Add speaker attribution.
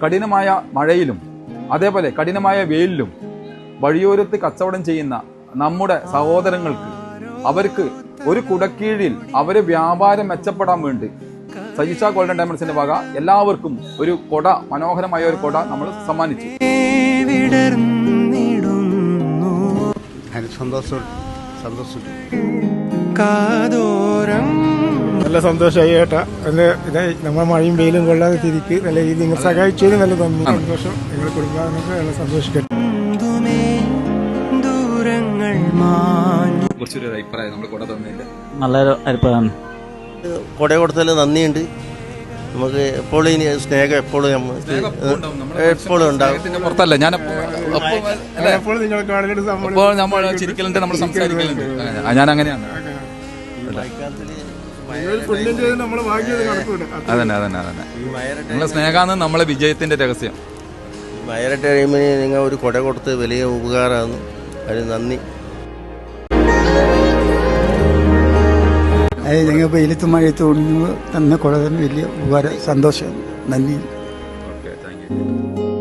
Speaker 1: കഠിനമായ മഴയിലും അതേപോലെ കഠിനമായ വെയിലിലും വഴിയോരത്ത് കച്ചവടം ചെയ്യുന്ന നമ്മുടെ സഹോദരങ്ങൾക്ക് അവർക്ക് ഒരു കുടക്കീഴിൽ അവരെ വ്യാപാരം മെച്ചപ്പെടാൻ വേണ്ടി സജിഷ ഗോൾഡൻ ഡയമണ്ട്സിന്റെ വക എല്ലാവർക്കും ഒരു കൊട, മനോഹരമായ ഒരു കൊട നമ്മൾ സമ്മാനിച്ചു.
Speaker 2: നല്ല സന്തോഷമായി ഏട്ടാ. നമ്മൾ മഴയും വെയിലും കൊള്ളാതെ തിരിക്ക് നല്ല രീതിയിൽ നിങ്ങൾ സഹായിച്ചതിന് നല്ല നന്ദി. സന്തോഷം. നിങ്ങൾ കുടുംബാംഗങ്ങൾക്ക് നല്ല സന്തോഷിക്കട്ടെ.
Speaker 3: നല്ലൊരു അഭിപ്രായമാണ്.
Speaker 4: കൊട കൊടുത്തതിൽ നന്ദിയുണ്ട്. നമുക്ക് എപ്പോഴും ഇനി സ്നേഹം എപ്പോഴും എപ്പോഴും ഉണ്ടാകും.
Speaker 1: പുറത്തല്ല ഞാൻ
Speaker 2: നമ്മൾ
Speaker 1: ചിരിക്കലുണ്ട്, നമ്മൾ സംസാരിക്കലുണ്ട്. ഞാൻ അങ്ങനെയാണ്. അതന്നെ അതന്നെ അതന്നെ നിങ്ങളെ സ്നേഹമാണ് നമ്മളെ വിജയത്തിന്റെ രഹസ്യം.
Speaker 4: മഴ ടൈമിന് നിങ്ങൾ ഒരു കൊട കൊടുത്ത് വലിയ ഉപകാരമാണ്. അതിന് നന്ദി.
Speaker 5: നിങ്ങൾ വെയിലത്ത് മഴയത്ത് തന്ന കൊട തന്നെ വലിയ ഉപകാരം, സന്തോഷം, നന്ദി.
Speaker 1: Okay, thank you.